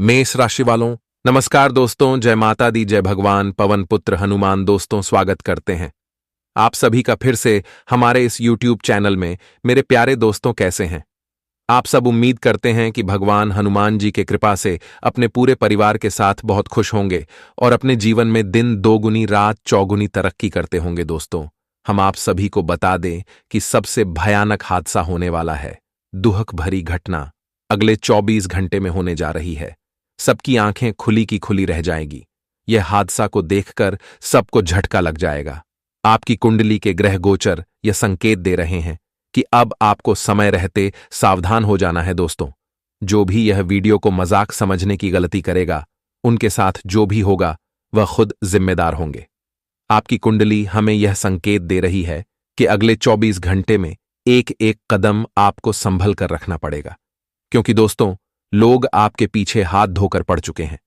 मेष राशि वालों, नमस्कार दोस्तों। जय माता दी, जय भगवान पवन पुत्र हनुमान। दोस्तों, स्वागत करते हैं आप सभी का फिर से हमारे इस YouTube चैनल में। मेरे प्यारे दोस्तों, कैसे हैं आप सब? उम्मीद करते हैं कि भगवान हनुमान जी के कृपा से अपने पूरे परिवार के साथ बहुत खुश होंगे और अपने जीवन में दिन दोगुनी रात चौगुनी तरक्की करते होंगे। दोस्तों, हम आप सभी को बता दें कि सबसे भयानक हादसा होने वाला है। दुहक भरी घटना अगले 24 घंटे में होने जा रही है। सबकी आंखें खुली की खुली रह जाएगी। यह हादसा को देखकर सबको झटका लग जाएगा। आपकी कुंडली के ग्रह गोचर यह संकेत दे रहे हैं कि अब आपको समय रहते सावधान हो जाना है। दोस्तों, जो भी यह वीडियो को मजाक समझने की गलती करेगा, उनके साथ जो भी होगा वह खुद जिम्मेदार होंगे। आपकी कुंडली हमें यह संकेत दे रही है कि अगले 24 घंटे में एक एक कदम आपको संभल कर रखना पड़ेगा, क्योंकि दोस्तों, लोग आपके पीछे हाथ धोकर पड़ चुके हैं।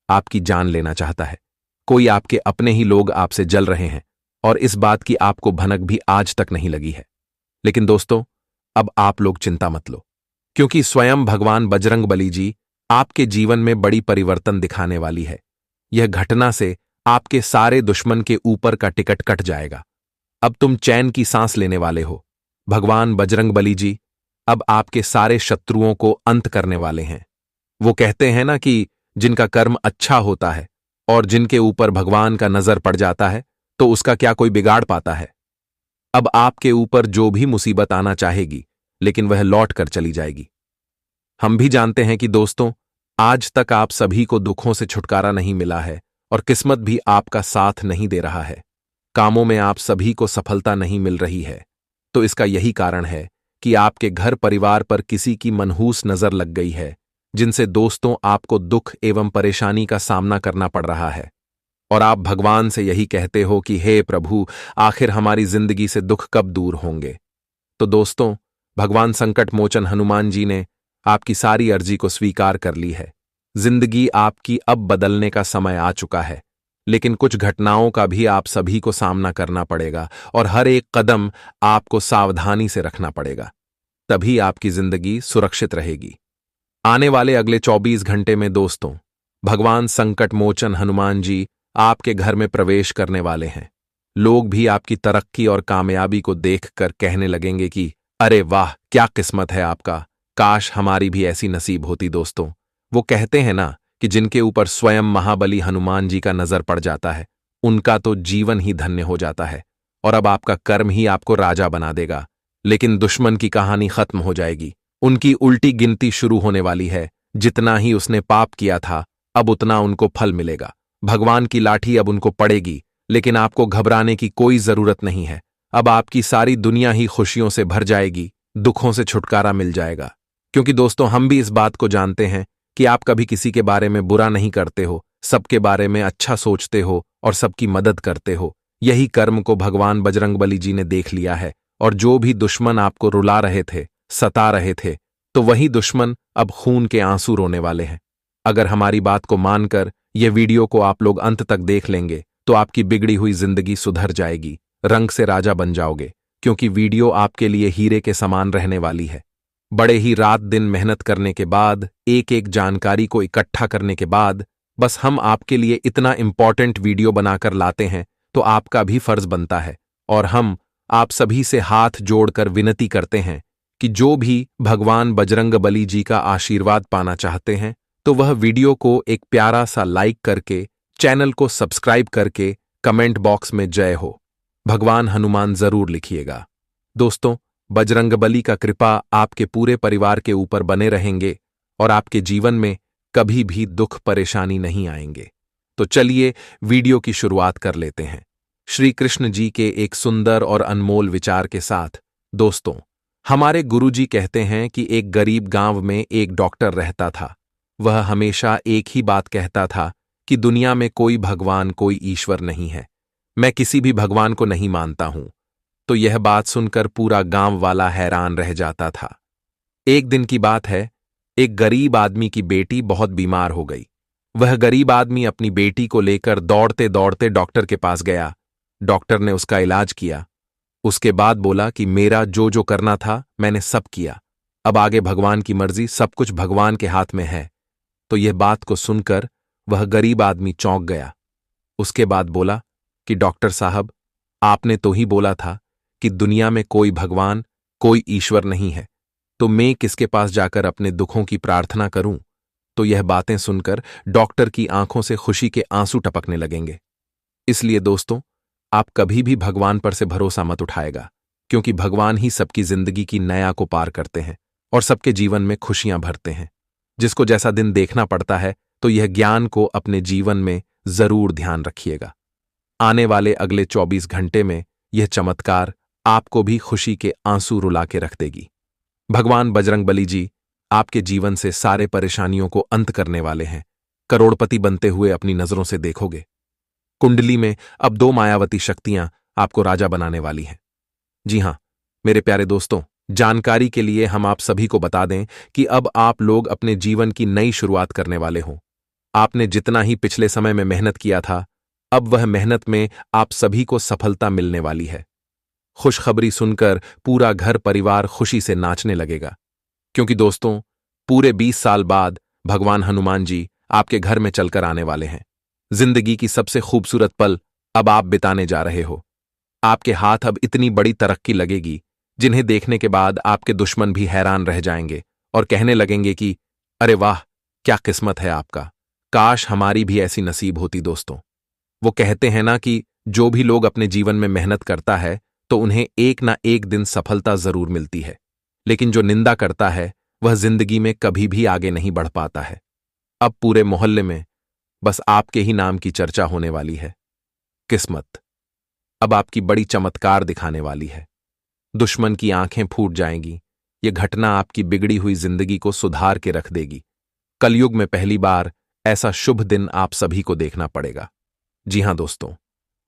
आपकी जान लेना चाहता है। कोई आपके अपने ही लोग आपसे जल रहे हैं और इस बात की आपको भनक भी आज तक नहीं लगी है। लेकिन दोस्तों, अब आप लोग चिंता मत लो, क्योंकि स्वयं भगवान बजरंगबली जी आपके जीवन में बड़ी परिवर्तन दिखाने वाली है। यह घटना से आपके सारे दुश्मन के ऊपर का टिकट कट जाएगा। अब तुम चैन की सांस लेने वाले हो। भगवान बजरंगबली जी अब आपके सारे शत्रुओं को अंत करने वाले हैं। वो कहते हैं ना कि जिनका कर्म अच्छा होता है और जिनके ऊपर भगवान का नजर पड़ जाता है, तो उसका क्या कोई बिगाड़ पाता है। अब आपके ऊपर जो भी मुसीबत आना चाहेगी, लेकिन वह लौट कर चली जाएगी। हम भी जानते हैं कि दोस्तों, आज तक आप सभी को दुखों से छुटकारा नहीं मिला है और किस्मत भी आपका साथ नहीं दे रहा है। कामों में आप सभी को सफलता नहीं मिल रही है। तो इसका यही कारण है कि आपके घर परिवार पर किसी की मनहूस नजर लग गई है, जिनसे दोस्तों आपको दुख एवं परेशानी का सामना करना पड़ रहा है। और आप भगवान से यही कहते हो कि हे प्रभु, आखिर हमारी जिंदगी से दुख कब दूर होंगे। तो दोस्तों, भगवान संकट मोचन हनुमान जी ने आपकी सारी अर्जी को स्वीकार कर ली है। जिंदगी आपकी अब बदलने का समय आ चुका है, लेकिन कुछ घटनाओं का भी आप सभी को सामना करना पड़ेगा और हर एक कदम आपको सावधानी से रखना पड़ेगा। तभी आपकी जिंदगी सुरक्षित रहेगी। आने वाले अगले 24 घंटे में दोस्तों, भगवान संकट मोचन हनुमान जी आपके घर में प्रवेश करने वाले हैं। लोग भी आपकी तरक्की और कामयाबी को देखकर कहने लगेंगे कि अरे वाह, क्या किस्मत है आपका, काश हमारी भी ऐसी नसीब होती। दोस्तों, वो कहते हैं ना कि जिनके ऊपर स्वयं महाबली हनुमान जी का नजर पड़ जाता है, उनका तो जीवन ही धन्य हो जाता है और अब आपका कर्म ही आपको राजा बना देगा। लेकिन दुश्मन की कहानी खत्म हो जाएगी। उनकी उल्टी गिनती शुरू होने वाली है। जितना ही उसने पाप किया था, अब उतना उनको फल मिलेगा। भगवान की लाठी अब उनको पड़ेगी, लेकिन आपको घबराने की कोई जरूरत नहीं है। अब आपकी सारी दुनिया ही खुशियों से भर जाएगी, दुखों से छुटकारा मिल जाएगा। क्योंकि दोस्तों, हम भी इस बात को जानते हैं कि आप कभी किसी के बारे में बुरा नहीं करते हो, सबके बारे में अच्छा सोचते हो और सबकी मदद करते हो। यही कर्म को भगवान बजरंगबली जी ने देख लिया है और जो भी दुश्मन आपको रुला रहे थे, सता रहे थे, तो वही दुश्मन अब खून के आंसू रोने वाले हैं। अगर हमारी बात को मानकर यह वीडियो को आप लोग अंत तक देख लेंगे, तो आपकी बिगड़ी हुई जिंदगी सुधर जाएगी, रंग से राजा बन जाओगे, क्योंकि वीडियो आपके लिए हीरे के समान रहने वाली है। बड़े ही रात दिन मेहनत करने के बाद, एक एक जानकारी को इकट्ठा करने के बाद, बस हम आपके लिए इतना इंपॉर्टेंट वीडियो बनाकर लाते हैं, तो आपका भी फर्ज बनता है और हम आप सभी से हाथ जोड़कर विनती करते हैं कि जो भी भगवान बजरंगबली जी का आशीर्वाद पाना चाहते हैं, तो वह वीडियो को एक प्यारा सा लाइक करके, चैनल को सब्सक्राइब करके कमेंट बॉक्स में जय हो भगवान हनुमान जरूर लिखिएगा। दोस्तों, बजरंगबली का कृपा आपके पूरे परिवार के ऊपर बने रहेंगे और आपके जीवन में कभी भी दुख परेशानी नहीं आएंगे। तो चलिए वीडियो की शुरुआत कर लेते हैं श्री कृष्ण जी के एक सुंदर और अनमोल विचार के साथ। दोस्तों, हमारे गुरुजी कहते हैं कि एक गरीब गांव में एक डॉक्टर रहता था। वह हमेशा एक ही बात कहता था कि दुनिया में कोई भगवान, कोई ईश्वर नहीं है। मैं किसी भी भगवान को नहीं मानता हूं। तो यह बात सुनकर पूरा गांव वाला हैरान रह जाता था। एक दिन की बात है, एक गरीब आदमी की बेटी बहुत बीमार हो गई। वह गरीब आदमी अपनी बेटी को लेकर दौड़ते दौड़ते डॉक्टर के पास गया। डॉक्टर ने उसका इलाज किया। उसके बाद बोला कि मेरा जो जो करना था मैंने सब किया, अब आगे भगवान की मर्जी, सब कुछ भगवान के हाथ में है। तो यह बात को सुनकर वह गरीब आदमी चौंक गया। उसके बाद बोला कि डॉक्टर साहब, आपने तो ही बोला था कि दुनिया में कोई भगवान, कोई ईश्वर नहीं है, तो मैं किसके पास जाकर अपने दुखों की प्रार्थना करूं? तो यह बातें सुनकर डॉक्टर की आंखों से खुशी के आंसू टपकने लगेंगे। इसलिए दोस्तों, आप कभी भी भगवान पर से भरोसा मत उठाएगा, क्योंकि भगवान ही सबकी जिंदगी की नया को पार करते हैं और सबके जीवन में खुशियां भरते हैं। जिसको जैसा दिन देखना पड़ता है, तो यह ज्ञान को अपने जीवन में जरूर ध्यान रखिएगा। आने वाले अगले 24 घंटे में यह चमत्कार आपको भी खुशी के आंसू रुला के रख देगी। भगवान बजरंगबली जी आपके जीवन से सारे परेशानियों को अंत करने वाले हैं। करोड़पति बनते हुए अपनी नजरों से देखोगे। कुंडली में अब 2 मायावती शक्तियां आपको राजा बनाने वाली हैं। जी हां, मेरे प्यारे दोस्तों, जानकारी के लिए हम आप सभी को बता दें कि अब आप लोग अपने जीवन की नई शुरुआत करने वाले हों। आपने जितना ही पिछले समय में मेहनत किया था, अब वह मेहनत में आप सभी को सफलता मिलने वाली है। खुशखबरी सुनकर पूरा घर परिवार खुशी से नाचने लगेगा, क्योंकि दोस्तों, पूरे 20 साल बाद भगवान हनुमान जी आपके घर में चलकर आने वाले हैं। जिंदगी की सबसे खूबसूरत पल अब आप बिताने जा रहे हो। आपके हाथ अब इतनी बड़ी तरक्की लगेगी, जिन्हें देखने के बाद आपके दुश्मन भी हैरान रह जाएंगे और कहने लगेंगे कि अरे वाह, क्या किस्मत है आपका, काश हमारी भी ऐसी नसीब होती। दोस्तों, वो कहते हैं ना कि जो भी लोग अपने जीवन में मेहनत करता है तो उन्हें एक ना एक दिन सफलता जरूर मिलती है, लेकिन जो निंदा करता है वह जिंदगी में कभी भी आगे नहीं बढ़ पाता है। अब पूरे मोहल्ले में बस आपके ही नाम की चर्चा होने वाली है। किस्मत अब आपकी बड़ी चमत्कार दिखाने वाली है। दुश्मन की आंखें फूट जाएंगी। यह घटना आपकी बिगड़ी हुई जिंदगी को सुधार के रख देगी। कलयुग में पहली बार ऐसा शुभ दिन आप सभी को देखना पड़ेगा। जी हां दोस्तों,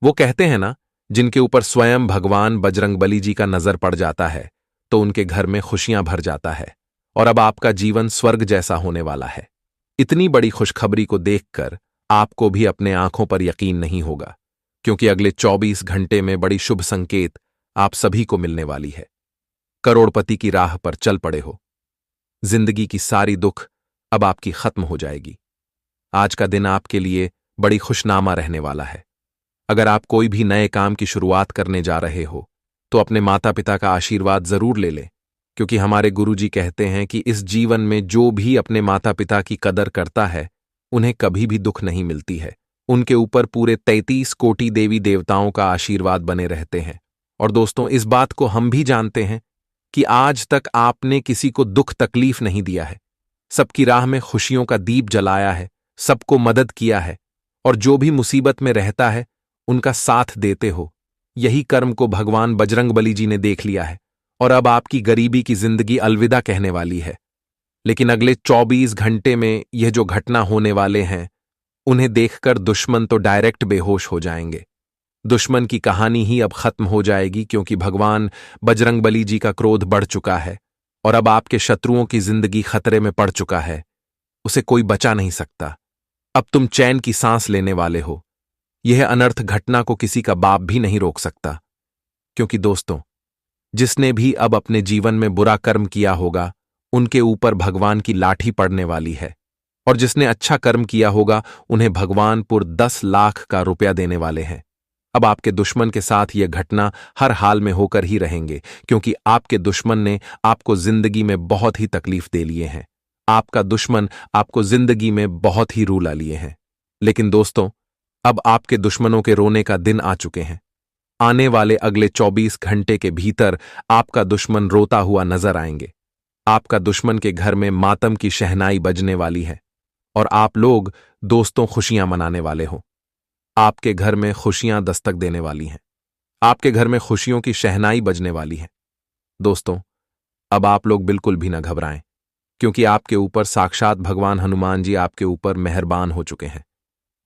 वो कहते हैं ना, जिनके ऊपर स्वयं भगवान बजरंगबली जी का नजर पड़ जाता है तो उनके घर में खुशियां भर जाता है और अब आपका जीवन स्वर्ग जैसा होने वाला है। इतनी बड़ी खुशखबरी को देखकर आपको भी अपने आंखों पर यकीन नहीं होगा, क्योंकि अगले 24 घंटे में बड़ी शुभ संकेत आप सभी को मिलने वाली है। करोड़पति की राह पर चल पड़े हो। जिंदगी की सारी दुख अब आपकी खत्म हो जाएगी। आज का दिन आपके लिए बड़ी खुशनामा रहने वाला है। अगर आप कोई भी नए काम की शुरुआत करने जा रहे हो तो अपने माता पिता का आशीर्वाद जरूर ले लें, क्योंकि हमारे गुरुजी कहते हैं कि इस जीवन में जो भी अपने माता पिता की कदर करता है उन्हें कभी भी दुख नहीं मिलती है। उनके ऊपर पूरे 33 कोटि देवी देवताओं का आशीर्वाद बने रहते हैं। और दोस्तों, इस बात को हम भी जानते हैं कि आज तक आपने किसी को दुख तकलीफ नहीं दिया है। सबकी राह में खुशियों का दीप जलाया है, सबको मदद किया है और जो भी मुसीबत में रहता है उनका साथ देते हो। यही कर्म को भगवान बजरंगबली जी ने देख लिया है और अब आपकी गरीबी की जिंदगी अलविदा कहने वाली है। लेकिन अगले 24 घंटे में यह जो घटना होने वाले हैं, उन्हें देखकर दुश्मन तो डायरेक्ट बेहोश हो जाएंगे। दुश्मन की कहानी ही अब खत्म हो जाएगी, क्योंकि भगवान बजरंगबली जी का क्रोध बढ़ चुका है और अब आपके शत्रुओं की जिंदगी खतरे में पड़ चुका है। उसे कोई बचा नहीं सकता। अब तुम चैन की सांस लेने वाले हो। यह अनर्थ घटना को किसी का बाप भी नहीं रोक सकता, क्योंकि दोस्तों, जिसने भी अब अपने जीवन में बुरा कर्म किया होगा उनके ऊपर भगवान की लाठी पड़ने वाली है, और जिसने अच्छा कर्म किया होगा उन्हें भगवान पुर 10 लाख का रुपया देने वाले हैं। अब आपके दुश्मन के साथ यह घटना हर हाल में होकर ही रहेंगे, क्योंकि आपके दुश्मन ने आपको जिंदगी में बहुत ही तकलीफ दे लिए हैं। आपका दुश्मन आपको जिंदगी में बहुत ही रूला लिए हैं। लेकिन दोस्तों, अब आपके दुश्मनों के रोने का दिन आ चुके हैं। आने वाले अगले 24 घंटे के भीतर आपका दुश्मन रोता हुआ नजर आएंगे। आपका दुश्मन के घर में मातम की शहनाई बजने वाली है और आप लोग दोस्तों खुशियां मनाने वाले हो। आपके घर में खुशियां दस्तक देने वाली हैं। आपके घर में खुशियों की शहनाई बजने वाली है। दोस्तों, अब आप लोग बिल्कुल भी न घबराएं, क्योंकि आपके ऊपर साक्षात भगवान हनुमान जी आपके ऊपर मेहरबान हो चुके हैं,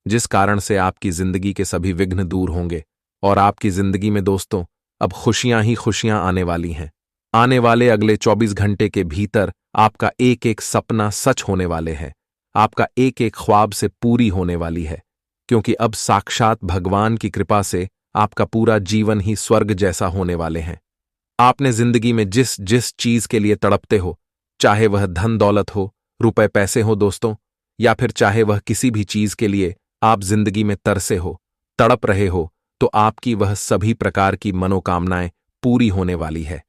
जिस कारण से आपकी जिंदगी के सभी विघ्न दूर होंगे और आपकी जिंदगी में दोस्तों अब खुशियां ही खुशियां आने वाली हैं। आने वाले अगले 24 घंटे के भीतर आपका एक एक सपना सच होने वाले हैं। आपका एक एक ख्वाब से पूरी होने वाली है, क्योंकि अब साक्षात भगवान की कृपा से आपका पूरा जीवन ही स्वर्ग जैसा होने वाले हैं। आपने जिंदगी में जिस जिस चीज के लिए तड़पते हो, चाहे वह धन दौलत हो, रुपए पैसे हो दोस्तों, या फिर चाहे वह किसी भी चीज के लिए आप जिंदगी में तरसे हो, तड़प रहे हो, तो आपकी वह सभी प्रकार की मनोकामनाएं पूरी होने वाली है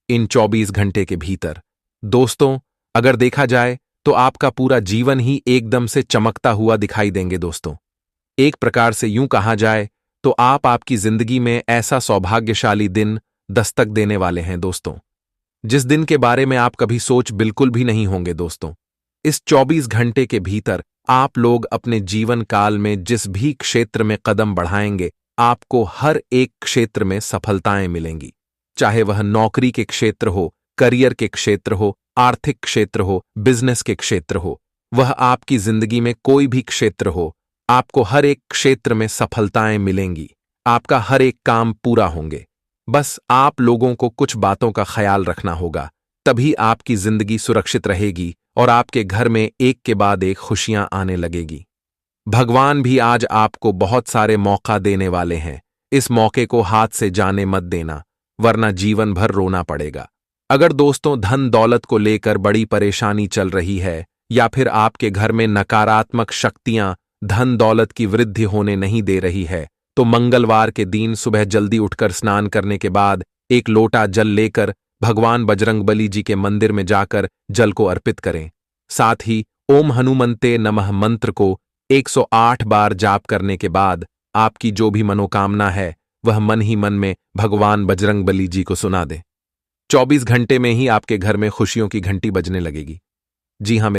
इन 24 घंटे के भीतर। दोस्तों, अगर देखा जाए तो आपका पूरा जीवन ही एकदम से चमकता हुआ दिखाई देंगे दोस्तों। एक प्रकार से यूं कहा जाए तो आप आपकी जिंदगी में ऐसा सौभाग्यशाली दिन दस्तक देने वाले हैं दोस्तों, जिस दिन के बारे में आप कभी सोच बिल्कुल भी नहीं होंगे दोस्तों। इस 24 घंटे के भीतर आप लोग अपने जीवन काल में जिस भी क्षेत्र में कदम बढ़ाएंगे, आपको हर एक क्षेत्र में सफलताएं मिलेंगी, चाहे वह नौकरी के क्षेत्र हो, करियर के क्षेत्र हो, आर्थिक क्षेत्र हो, बिजनेस के क्षेत्र हो, वह आपकी जिंदगी में कोई भी क्षेत्र हो, आपको हर एक क्षेत्र में सफलताएं मिलेंगी, आपका हर एक काम पूरा होंगे। बस आप लोगों को कुछ बातों का ख्याल रखना होगा, तभी आपकी जिंदगी सुरक्षित रहेगी और आपके घर में एक के बाद एक खुशियां आने लगेगी। भगवान भी आज आपको बहुत सारे मौका देने वाले हैं। इस मौके को हाथ से जाने मत देना, वरना जीवन भर रोना पड़ेगा। अगर दोस्तों धन दौलत को लेकर बड़ी परेशानी चल रही है, या फिर आपके घर में नकारात्मक शक्तियां धन दौलत की वृद्धि होने नहीं दे रही है, तो मंगलवार के दिन सुबह जल्दी उठकर स्नान करने के बाद एक लोटा जल लेकर भगवान बजरंगबली जी के मंदिर में जाकर जल को अर्पित करें। साथ ही ओम हनुमंते नमः मंत्र को 108 बार जाप करने के बाद आपकी जो भी मनोकामना है वह मन ही मन में भगवान बजरंगबली जी को सुना दें। 24 घंटे में ही आपके घर में खुशियों की घंटी बजने लगेगी। जी हाँ।